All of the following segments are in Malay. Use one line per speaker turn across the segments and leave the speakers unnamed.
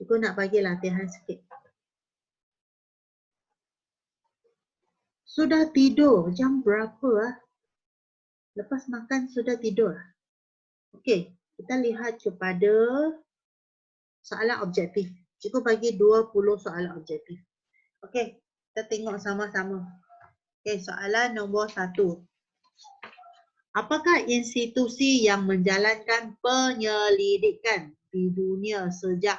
Cikgu nak bagi latihan sikit. Sudah tidur, jam berapa ah? Lepas makan sudah tidur. Okey, kita lihat kepada soalan objektif. Cikgu bagi 20 soalan objektif. Okey, kita tengok sama-sama. Okey, soalan nombor 1. Apakah institusi yang menjalankan penyelidikan di dunia sejak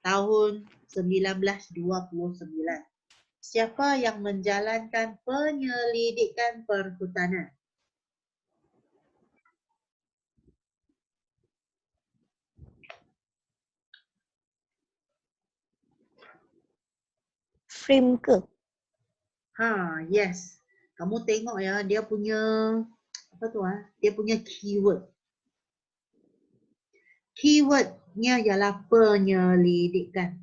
tahun 1929? Siapa yang menjalankan penyelidikan perhutanan?
Frame ke?
Yes. Kamu tengok ya, dia punya apa tu ah? Dia punya keyword. Keywordnya ialah penyelidikan.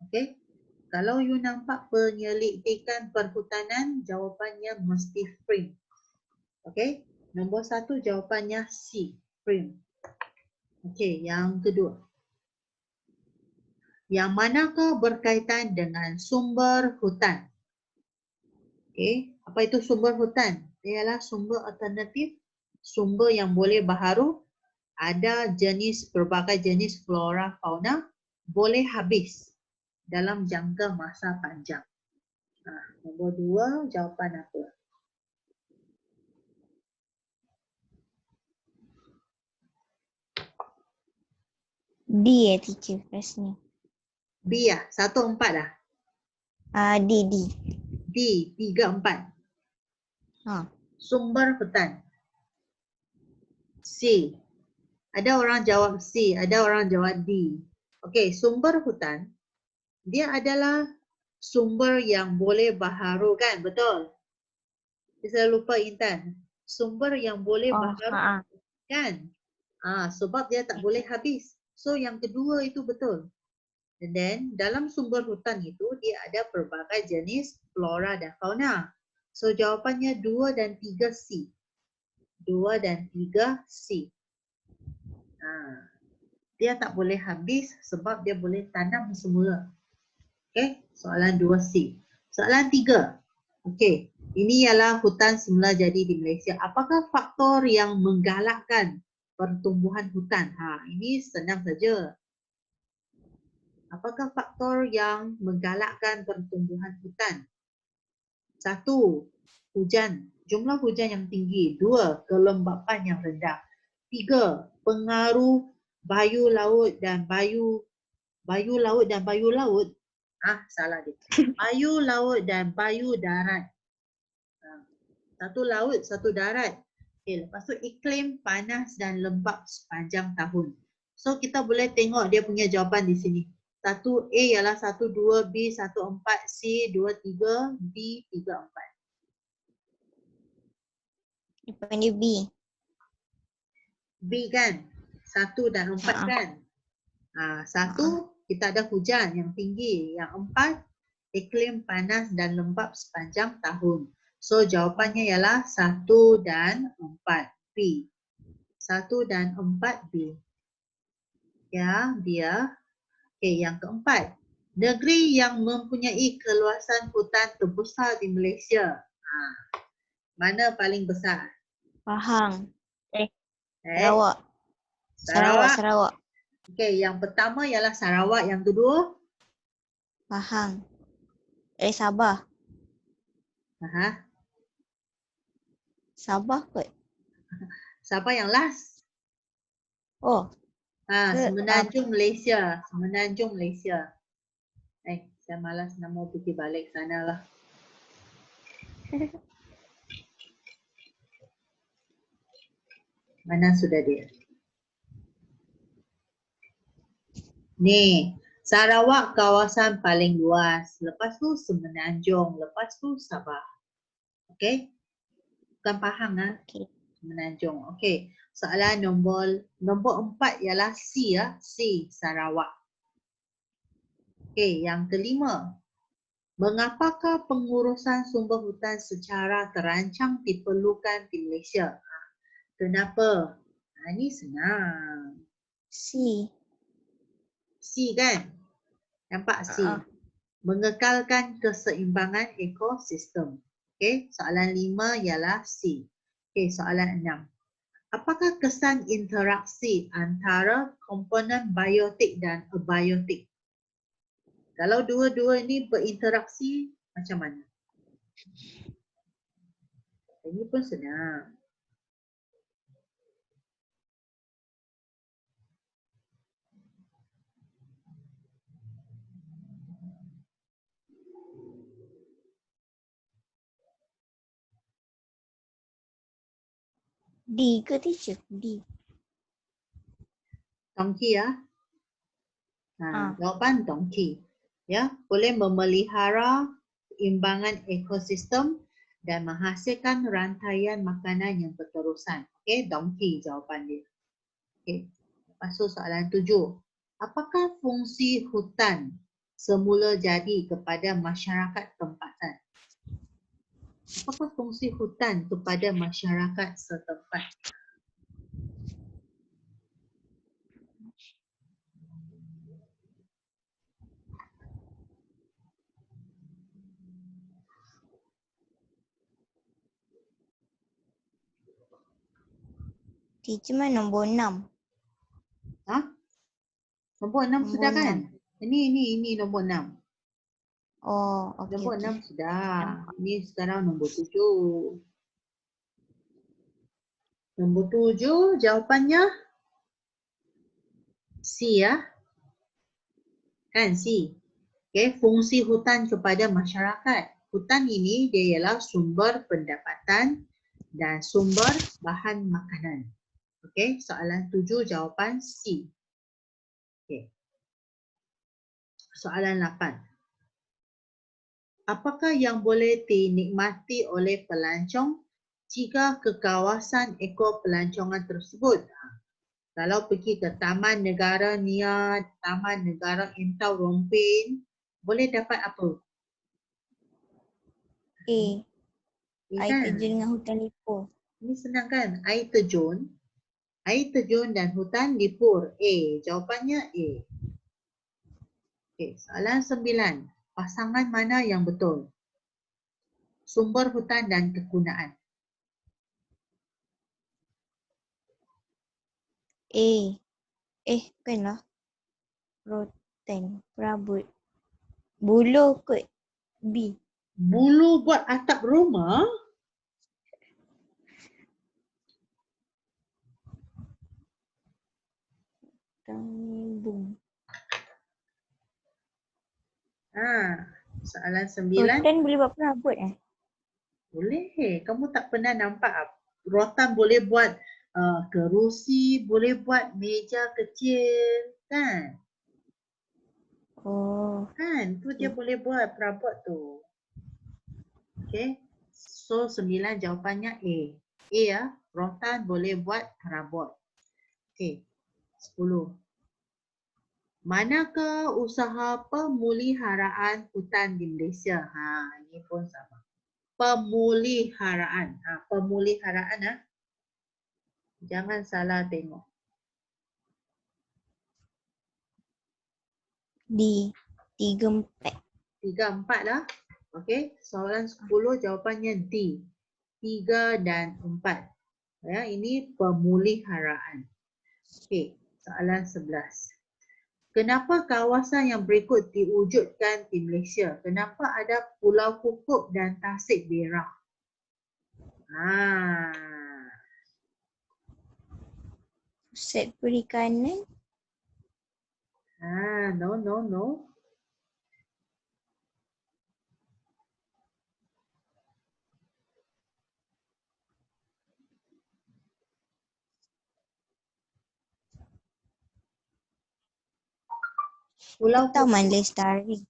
Okey. Kalau you nampak penyelidikan perhutanan, jawapannya mesti frame. Okey. Nombor 1 jawapannya C, frame. Okey, yang kedua. Yang manakah berkaitan dengan sumber hutan? Okey, apa itu sumber hutan? Ialah sumber alternatif, sumber yang boleh baharu, ada jenis berbagai jenis flora fauna, boleh habis dalam jangka masa panjang. Nombor 2 jawapan apa?
D ya teacher rasanya.
B ya, 1, 4 dah.
D.
D, 3, 4. Sumber hutan. C. Ada orang jawab C, ada orang jawab D. Okey, sumber hutan, dia adalah sumber yang boleh baharu kan, betul? Saya lupa Intan. Sumber yang boleh baharu kan? Sebab dia tak boleh habis. So yang kedua itu betul. And then dalam sumber hutan itu dia ada pelbagai jenis flora dan fauna. So jawapannya 2 dan 3 C. 2 dan 3 C. Dia tak boleh habis sebab dia boleh tanam semula. Okey, soalan 2 C. Soalan 3. Okey, ini ialah hutan semula jadi di Malaysia. Apakah faktor yang menggalakkan pertumbuhan hutan? Ini senang saja. Apakah faktor yang menggalakkan pertumbuhan hutan? 1, hujan. Jumlah hujan yang tinggi. 2, kelembapan yang rendah. 3, pengaruh bayu laut dan bayu laut. Salah dia. Bayu laut dan bayu darat. Satu laut, satu darat. Okay, lepas tu iklim panas dan lembap sepanjang tahun. So kita boleh tengok dia punya jawapan di sini. 1A ialah 1, 2, B 1, 4, C 2, 3, D 3, 4.
Jawapannya B.
B kan? 1 dan 4 kan? 1 kita ada hujan yang tinggi. Yang 4 iklim panas dan lembap sepanjang tahun. So jawapannya ialah 1 dan 4 B. 1 dan 4 B. Ya, dia. Okey, yang keempat. Negeri yang mempunyai keluasan hutan terbesar di Malaysia. Mana paling besar?
Pahang. Sarawak. Sarawak.
Okey, yang pertama ialah Sarawak, yang kedua?
Pahang. Sabah. Sabah kot.
Sabah yang last? Semenanjung Malaysia. Semenanjung Malaysia. Saya malas nak mau pergi balik sana lah. Mana sudah dia? Ni, Sarawak kawasan paling luas. Lepas tu Semenanjung. Lepas tu Sabah. Okey? Bukan Pahang
Okay.
Semenanjung. Okey. Soalan nombor 4 ialah C ya. C, Sarawak. Okey, yang kelima. Mengapakah pengurusan sumber hutan secara terancang diperlukan di Malaysia? Kenapa? Ini senang.
C
C kan? Nampak C.
Ah.
Mengekalkan keseimbangan ekosistem. Okey, soalan 5 ialah C. Okey, soalan 6. Apakah kesan interaksi antara komponen biotik dan abiotik? Kalau dua-dua ini berinteraksi, macam mana? Ini pun senang.
D ke teacher? D.
Tongki ya. Jawapan tongki. Ya, boleh memelihara imbangan ekosistem dan menghasilkan rantaian makanan yang berterusan. Okey, donkey jawapan dia. Okey. Masuk soalan 7. Apakah fungsi hutan semula jadi kepada masyarakat tempatan? Apakah fungsi hutan kepada masyarakat setempat?
Teacher mana nombor 6?
Ha? Nombor 6
Nombor
sudah kan?
6.
Ini nombor 6.
Oh, okey.
Nombor
okey.
6 sudah.
Nampak.
Ini sekarang nombor 7. Nombor 7 jawapannya C ya. Kan C. Okay, fungsi hutan kepada masyarakat. Hutan ini dia ialah sumber pendapatan dan sumber bahan makanan. Okey, soalan 7 jawapan C. Okey. Soalan 8. Apakah yang boleh dinikmati oleh pelancong jika ke kawasan ekopelancongan tersebut? Kalau pergi ke Taman Negara Niat, Taman Negara Entau Rompin, boleh dapat apa?
A.
Ya
Air
kan?
terjun dengan hutan lipo.
Ini senang kan? Air terjun. Air terjun dan hutan lipur. A. Jawapannya A. Okey, soalan 9. Pasangan mana yang betul? Sumber hutan dan kegunaan.
A. Bukanlah. Rotan, perabot. Buluh kot. B.
Bulu buat atap rumah?
Tambung.
Soalan 9.
Rotan boleh buat perabot
Boleh. Kamu tak pernah nampak rotan boleh buat kerusi, boleh buat meja kecil, kan?
Oh.
Kan? Tu dia boleh buat perabot tu. Okay. So 9 jawapannya A. A ya. Rotan boleh buat perabot. Okay. 10. Manakah usaha pemuliharaan hutan di Malaysia? Ini pun sama. Pemuliharaan. Pemuliharaan. Jangan salah tengok.
D. 3, 4.
3, 4 lah. Okey, soalan 10 jawapannya D. 3 dan 4. Ya, ini pemuliharaan. Okey, soalan 11. Kenapa kawasan yang berikut diwujudkan di Malaysia? Kenapa ada Pulau Kukup dan Tasik Berak?
Pusat perikanan.
No.
Taman Lestari.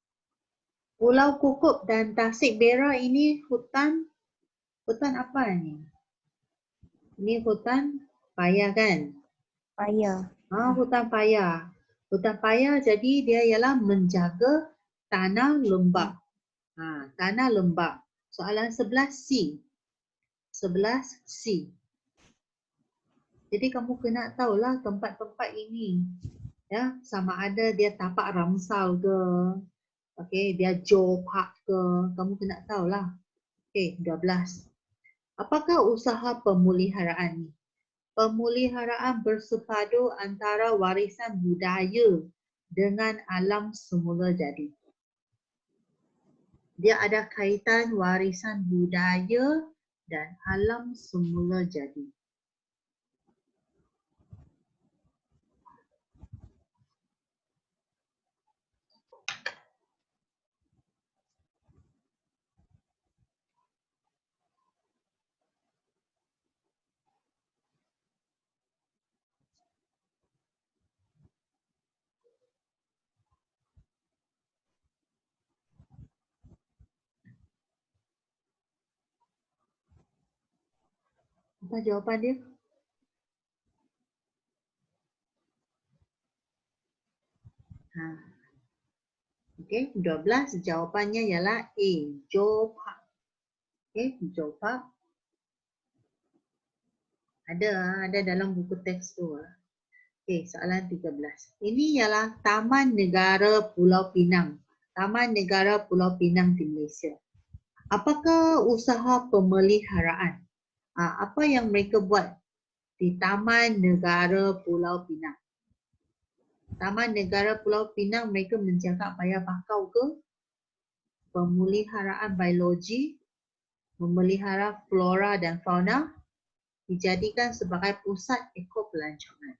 Pulau Kukup dan Tasik Berak ini hutan apa ni? Ini hutan paya kan?
Paya.
Hutan paya. Hutan paya jadi dia ialah menjaga tanah lembap. Tanah lembap. Soalan 11C. 11C. Jadi kamu kena tahulah tempat-tempat ini. Ya, sama ada dia tapak ramsal ke, okey, dia jopak ke, kamu kena tahulah. Okey, 12. Apakah usaha pemeliharaan ni? Pemeliharaan bersepadu antara warisan budaya dengan alam semula jadi. Dia ada kaitan warisan budaya dan alam semula jadi. Apa jawapan dia? Ha. Okey, 12 jawapannya ialah A, jopak. Okey, jopak. Ada dalam buku teks tu. Okey, soalan 13. Ini ialah Taman Negara Pulau Pinang. Taman Negara Pulau Pinang di Malaysia. Apakah usaha pemeliharaan? Apa yang mereka buat di Taman Negara Pulau Pinang? Taman Negara Pulau Pinang mereka menjaga payah bakau ke? Pemeliharaan biologi, memelihara flora dan fauna, dijadikan sebagai pusat ekopelancongan.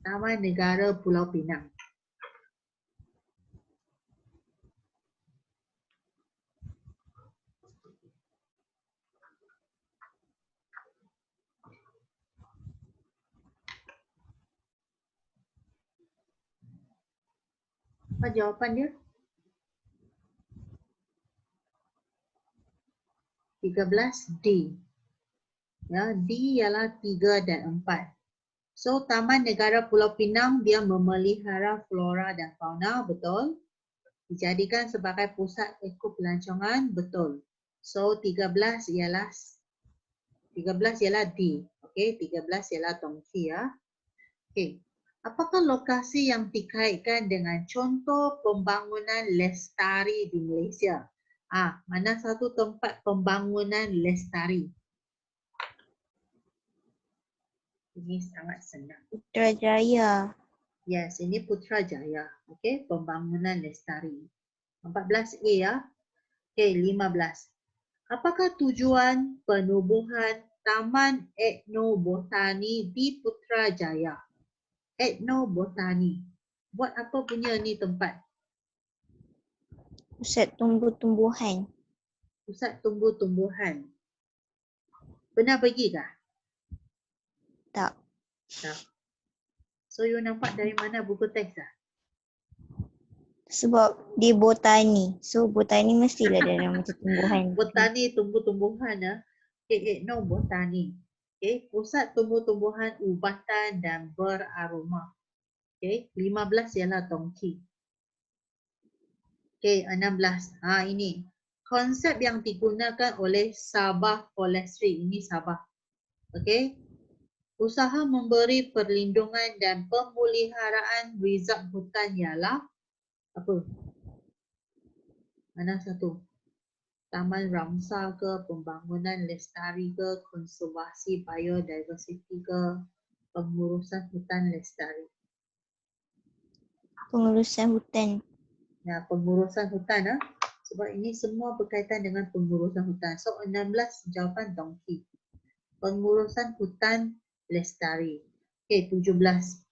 Taman Negara Pulau Pinang. Apa jawapan dia? 13 D. Ya, D ialah 3 dan 4. So, Taman Negara Pulau Pinang dia memelihara flora dan fauna, betul? Dijadikan sebagai pusat ekopelancongan, betul. So, 13 ialah D. Okey, 13 ialah Tongki ya. Okey. Apakah lokasi yang dikaitkan dengan contoh pembangunan lestari di Malaysia? Mana satu tempat pembangunan lestari? Ini sangat senang.
Putrajaya.
Yes, ini Putrajaya. Okey, pembangunan lestari. 14A ya. Okey, 15. Apakah tujuan penubuhan Taman Etnobotani di Putrajaya? Etnobotani. Buat apa punya ni tempat?
Pusat tumbuh-tumbuhan.
Pusat tumbuh-tumbuhan. Pernah pergi kah?
Tak.
Tak. So, you nampak dari mana buku teks dah?
Sebab dia botani. So botani mestilah dalam macam tumbuhan.
Botani tumbuh-tumbuhan ya. Etnobotani. Okey, pusat tumbuh-tumbuhan ubatan dan beraroma. Okey, 15 ialah Tongki. Okey, 16. Ini. Konsep yang digunakan oleh Sabah Forestry. Ini Sabah. Okey. Usaha memberi perlindungan dan pemeliharaan rizab hutan ialah apa? Mana satu? Taman Ramsar ke, pembangunan lestari ke, konservasi biodiversiti ke, pengurusan hutan lestari.
Pengurusan hutan.
Ya, pengurusan hutan sebab ini semua berkaitan dengan pengurusan hutan. So 16 jawapan Tongki. Pengurusan hutan lestari. Okey, 17.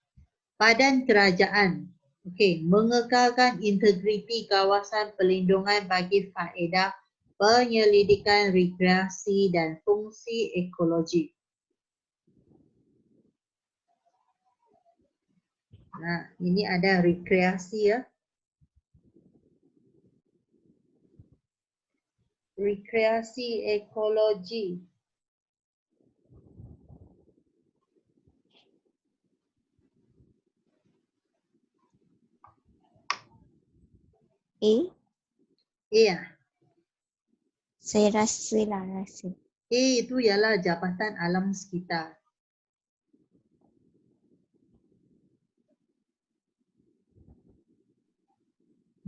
Badan Kerajaan. Okey, mengekalkan integriti kawasan perlindungan bagi faedah penyelidikan rekreasi dan fungsi ekologi. Ini ada rekreasi ya. Rekreasi ekologi. Ya.
Saya rasa.
Itu ialah Jabatan Alam Sekitar.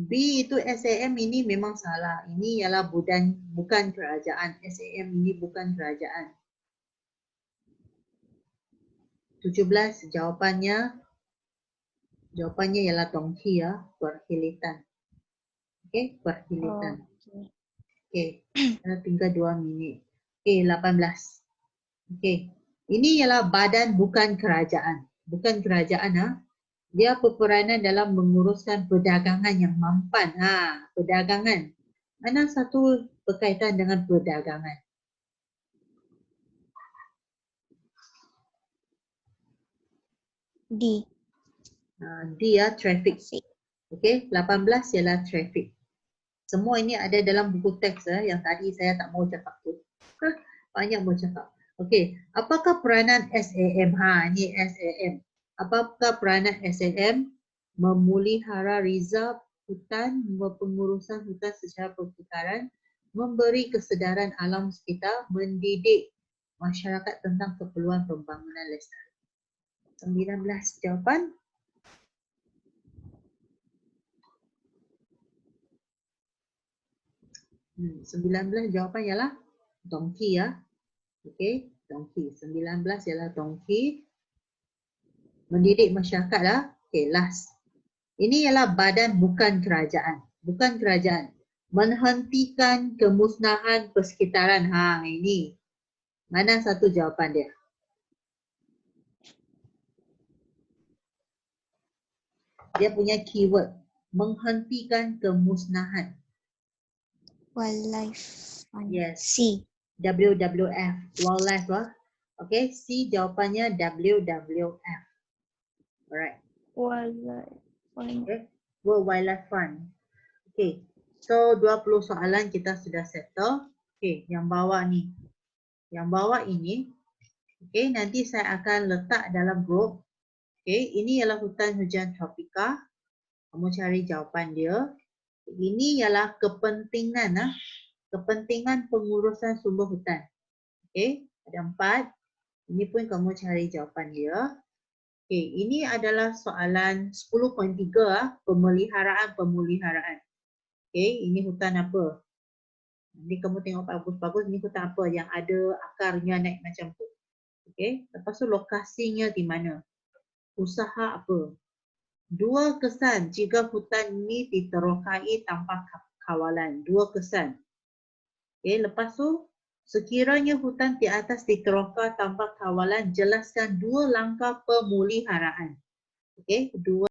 B itu SAM ini memang salah. Ini ialah bukan kerajaan. SAM ini bukan kerajaan. 17 jawapannya ialah Dongqi ya, perkhidmatan. Okey, perkhidmatan. Okey, tinggal 2 minit. Okey, 18. Okey. Ini ialah badan bukan kerajaan. Bukan kerajaan ha. Dia berperanan dalam menguruskan perdagangan yang mampan. Perdagangan. Mana satu berkaitan dengan perdagangan?
D.
Dia traffic. Okey, 18 ialah traffic. Semua ini ada dalam buku teks yang tadi saya tak mau cakap tu. Banyak mau cakap. Okey, apakah peranan SAM? Ini SAM. Apakah peranan SAM? Memelihara reserve hutan, pengurusan hutan secara perputaran, memberi kesedaran alam sekitar, mendidik masyarakat tentang keperluan pembangunan lestari. 19 jawapan. Hmm, 19 jawapan ialah Dongqi ya. Okey, Dongqi. 19 ialah Dongqi. Mendidik masyarakat lah. Okey, last. Ini ialah badan bukan kerajaan. Bukan kerajaan. Menghentikan kemusnahan persekitaran. Ini. Mana satu jawapan dia? Dia punya keyword. Menghentikan kemusnahan.
Wildlife Fund.
Yes.
C.
WWF. Wildlife lah. Okey, C jawapannya WWF. Alright.
Wildlife Fund.
Okay. World Wildlife Fund. Okay. So 20 soalan kita sudah settle. Okay. Yang bawah ni. Yang bawah ini. Okay. Nanti saya akan letak dalam group. Okay. Ini ialah hutan hujan tropika. Kamu cari jawapan dia. Ini ialah kepentingan. Kepentingan pengurusan sumber hutan. Okay. Ada 4. Ini pun kamu cari jawapan dia. Okay, ini adalah soalan 10.3 pemeliharaan. Okay, ini hutan apa? Nanti kamu tengok bagus-bagus, ini hutan apa yang ada akarnya naik macam tu. Okay, lepas tu lokasinya di mana? Usaha apa? 2 kesan jika hutan ini diterokai tanpa kawalan. 2 kesan. Okay, lepas tu sekiranya hutan di atas diteroka tanpa kawalan, jelaskan 2 langkah pemeliharaan. Okey, 2